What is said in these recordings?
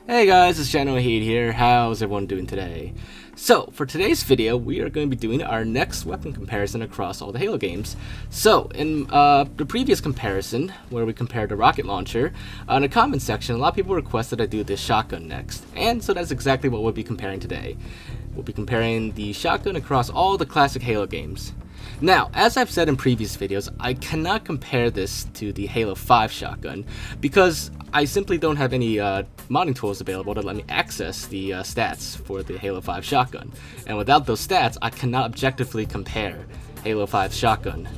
Hey guys, it's Generalkidd here. How's everyone doing today? So, for today's video, we are going to be doing our next weapon comparison across all the Halo games. So, in the previous comparison, where we compared the rocket launcher, in the comment section, a lot of people requested I do this shotgun next. And so that's exactly what we'll be comparing today. We'll be comparing the shotgun across all the classic Halo games. Now, as I've said in previous videos, I cannot compare this to the Halo 5 shotgun because I simply don't have any modding tools available to let me access the stats for the Halo 5 shotgun. And without those stats, I cannot objectively compare Halo 5 shotgun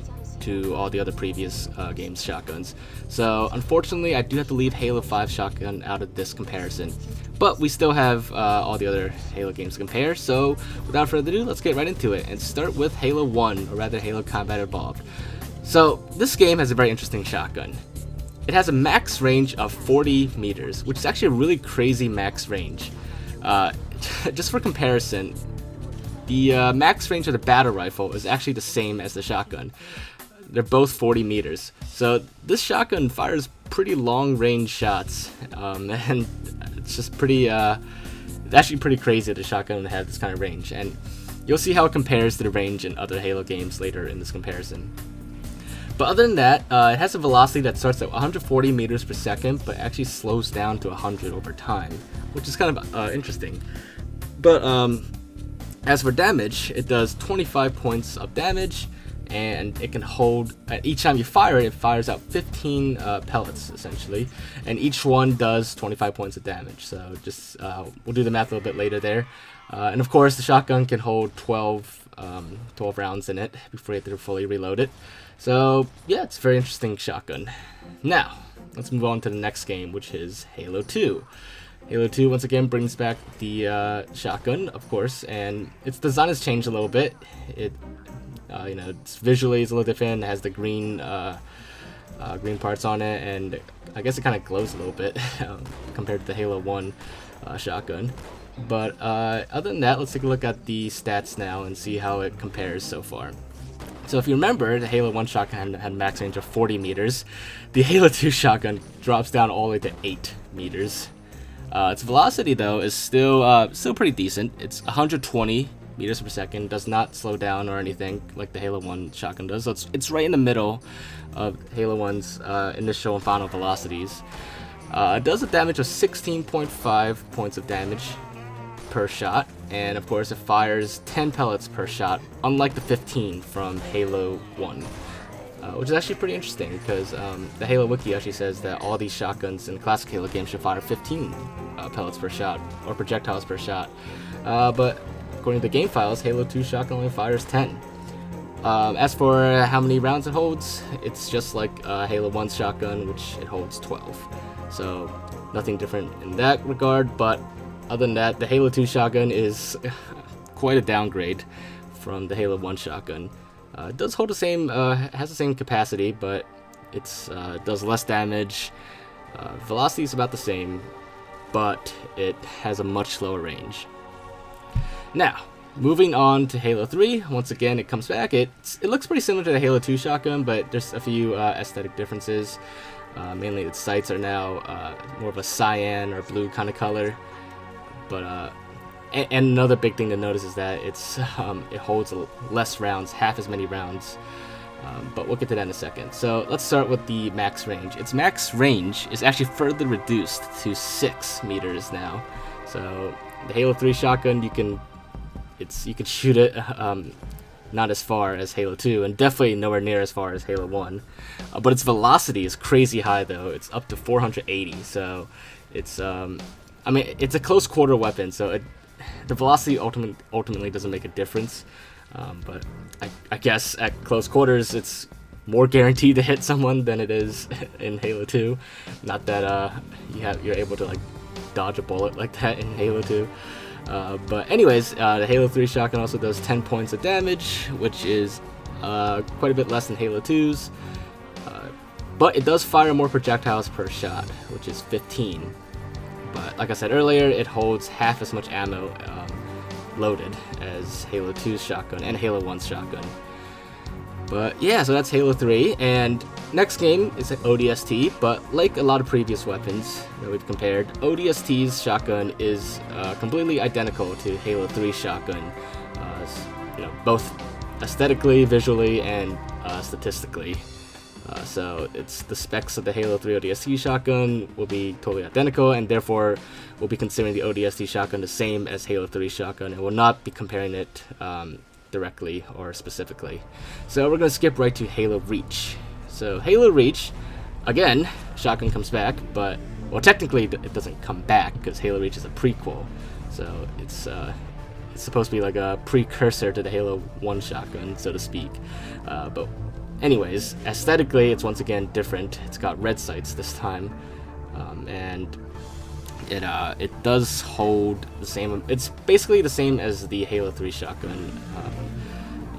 to all the other previous games' shotguns. So, unfortunately, I do have to leave Halo 5 shotgun out of this comparison. But we still have all the other Halo games to compare, so without further ado, let's get right into it and start with Halo 1, or rather Halo Combat Evolved. So, this game has a very interesting shotgun. It has a max range of 40 meters, which is actually a really crazy max range. Just for comparison, the max range of the battle rifle is actually the same as the shotgun. They're both 40 meters. So this shotgun fires pretty long range shots, and it's just pretty, it's actually pretty crazy that the shotgun had this kind of range. And you'll see how it compares to the range in other Halo games later in this comparison. But other than that, it has a velocity that starts at 140 meters per second, but actually slows down to 100 over time, which is kind of interesting. But as for damage, it does 25 points of damage, and it can hold, each time you fire it, it fires out 15 pellets essentially, and each one does 25 points of damage. So just we'll do the math a little bit later there. And of course, the shotgun can hold 12 rounds in it before you have to fully reload it. So yeah, it's a very interesting shotgun. Now, let's move on to the next game, which is Halo 2. Halo 2 once again brings back the shotgun, of course, and its design has changed a little bit. It's visually it's a little different. It has the green parts on it, and I guess it kind of glows a little bit compared to the Halo 1 shotgun. But other than that, let's take a look at the stats now and see how it compares so far. So if you remember, the Halo 1 shotgun had a max range of 40 meters. The Halo 2 shotgun drops down all the way to 8 meters. Its velocity, though, is still pretty decent. It's 120 meters per second, does not slow down or anything like the Halo 1 shotgun does. So it's right in the middle of Halo 1's initial and final velocities. It does a damage of 16.5 points of damage per shot, and of course it fires 10 pellets per shot, unlike the 15 from Halo 1. Which is actually pretty interesting because the Halo Wiki actually says that all these shotguns in classic Halo games should fire 15 pellets per shot, or projectiles per shot. But according to the game files, Halo 2 shotgun only fires 10. As for how many rounds it holds, it's just like Halo 1's shotgun, which it holds 12. So nothing different in that regard, but other than that, the Halo 2 shotgun is quite a downgrade from the Halo 1 shotgun. It does hold the same, has the same capacity, but it does less damage. Velocity is about the same, but it has a much slower range. Now, moving on to Halo 3, once again it comes back. It looks pretty similar to the Halo 2 shotgun, but there's a few aesthetic differences. Mainly its sights are now more of a cyan or blue kind of color. But and another big thing to notice is that it holds less rounds, half as many rounds. But we'll get to that in a second. So let's start with the max range. Its max range is actually further reduced to 6 meters now. So the Halo 3 shotgun, you can shoot it not as far as Halo 2, and definitely nowhere near as far as Halo 1. But its velocity is crazy high though. It's up to 480. So it's it's a close quarter weapon, so the velocity ultimately doesn't make a difference. But I guess at close quarters, it's more guaranteed to hit someone than it is in Halo 2. Not that you're able to like dodge a bullet like that in Halo 2. But anyways, the Halo 3 shotgun also does 10 points of damage, which is quite a bit less than Halo 2's. But it does fire more projectiles per shot, which is 15. But like I said earlier, it holds half as much ammo loaded as Halo 2's shotgun and Halo 1's shotgun. But yeah, so that's Halo 3, and next game is an ODST, but like a lot of previous weapons that we've compared, ODST's shotgun is completely identical to Halo 3 shotgun, both aesthetically, visually, and statistically. So it's the specs of the Halo 3 ODST shotgun will be totally identical, and therefore we'll be considering the ODST shotgun the same as Halo 3 shotgun, and we'll not be comparing it directly or specifically. So we're going to skip right to Halo Reach. So Halo Reach, again, shotgun comes back, but, well, technically it doesn't come back because Halo Reach is a prequel. So it's supposed to be like a precursor to the Halo 1 shotgun, so to speak. But anyways, aesthetically, it's once again different. It's got red sights this time, and it does hold the same. It's basically the same as the Halo 3 shotgun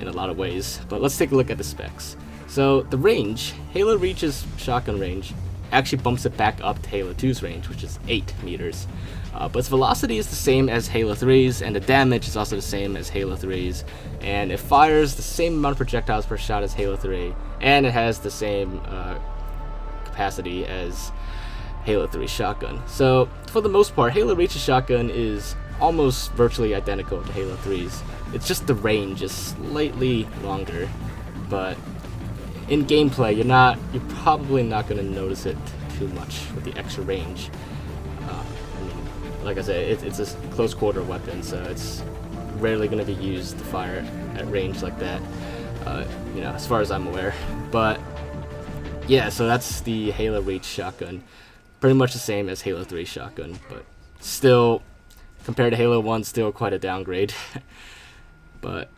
in a lot of ways. But let's take a look at the specs. So the range, Halo Reach's shotgun range, actually bumps it back up to Halo 2's range, which is 8 meters. But its velocity is the same as Halo 3's, and the damage is also the same as Halo 3's, and it fires the same amount of projectiles per shot as Halo 3, and it has the same capacity as Halo 3 shotgun. So for the most part, Halo Reach's shotgun is almost virtually identical to Halo 3's. It's just the range is slightly longer, but in gameplay, you're probably not going to notice it too much with the extra range. Like I said, it's a close quarter weapon, so it's rarely going to be used to fire at range like that, as far as I'm aware. But yeah, so that's the Halo Reach shotgun. Pretty much the same as Halo 3 shotgun, but still, compared to Halo 1, still quite a downgrade. But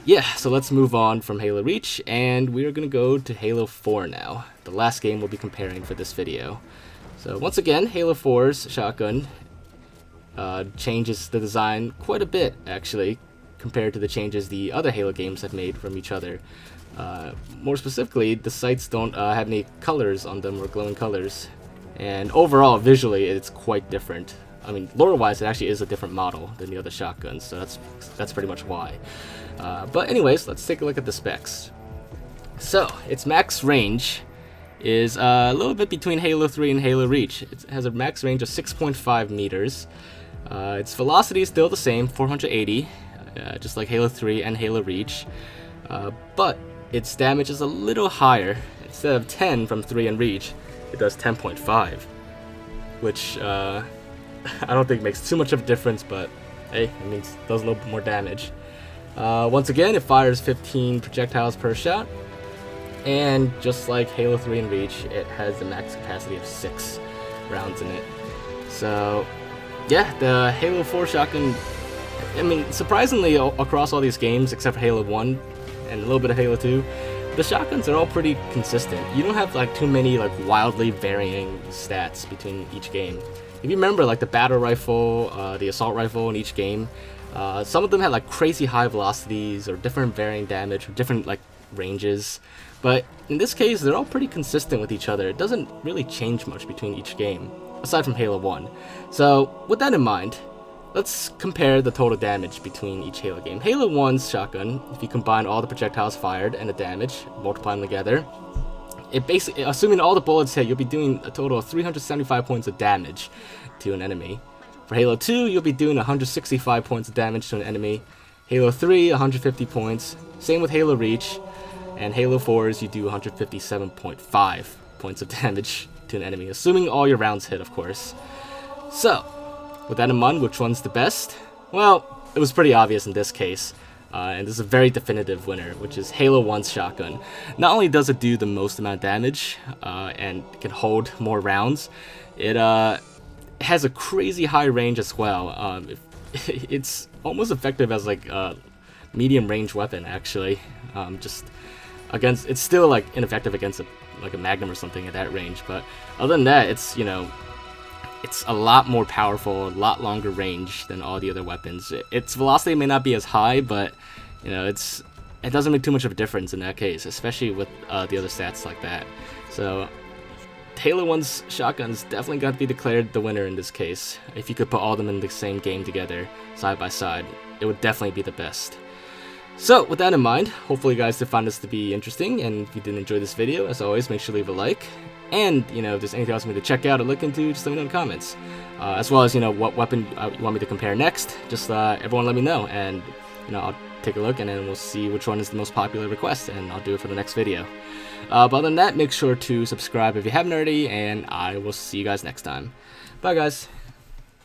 yeah, so let's move on from Halo Reach, and we're going to go to Halo 4 now, the last game we'll be comparing for this video. So once again, Halo 4's shotgun changes the design quite a bit, actually, compared to the changes the other Halo games have made from each other. More specifically, the sights don't have any colors on them or glowing colors, and overall, visually, it's quite different. I mean, lore-wise, it actually is a different model than the other shotguns, so that's pretty much why. But anyways, let's take a look at the specs. So, its max range is a little bit between Halo 3 and Halo Reach. It has a max range of 6.5 meters. Its velocity is still the same, 480, just like Halo 3 and Halo Reach. But its damage is a little higher. Instead of 10 from 3 and Reach, it does 10.5, which I don't think makes too much of a difference, but hey, it means it does a little bit more damage. Once again, it fires 15 projectiles per shot, and just like Halo 3 and Reach, it has a max capacity of 6 rounds in it. So yeah, the Halo 4 shotgun, I mean, surprisingly, across all these games, except for Halo 1 and a little bit of Halo 2, the shotguns are all pretty consistent. You don't have like too many like wildly varying stats between each game. If you remember, like the battle rifle, the assault rifle in each game, some of them had like crazy high velocities or different varying damage or different like ranges. But in this case, they're all pretty consistent with each other. It doesn't really change much between each game, aside from Halo 1. So with that in mind, let's compare the total damage between each Halo game. Halo 1's shotgun, if you combine all the projectiles fired and the damage, multiply them together, it basically, assuming all the bullets hit, you'll be doing a total of 375 points of damage to an enemy. For Halo 2, you'll be doing 165 points of damage to an enemy. Halo 3, 150 points. Same with Halo Reach. And Halo 4's, you do 157.5 points of damage to an enemy, assuming all your rounds hit, of course. So, with that in mind, which one's the best? Well, it was pretty obvious in this case. And this is a very definitive winner, which is Halo 1's shotgun. Not only does it do the most amount of damage, and can hold more rounds, it has a crazy high range as well. It's almost effective as like a medium range weapon, actually. Just against, it's still like ineffective against like a Magnum or something at that range, but other than that, it's, you know, it's a lot more powerful, a lot longer range than all the other weapons. Its velocity may not be as high, but you know, it doesn't make too much of a difference in that case, especially with the other stats like that. So Halo 1's shotgun's definitely got to be declared the winner in this case. If you could put all of them in the same game together, side by side, it would definitely be the best. So with that in mind, hopefully you guys did find this to be interesting, and if you did enjoy this video, as always, make sure to leave a like. And, you know, if there's anything else you want me to check out or look into, just let me know in the comments. As well as, you know, what weapon you want me to compare next, just everyone let me know, and, you know, I'll take a look, and then we'll see which one is the most popular request, and I'll do it for the next video. But other than that, make sure to subscribe if you haven't already, and I will see you guys next time. Bye, guys.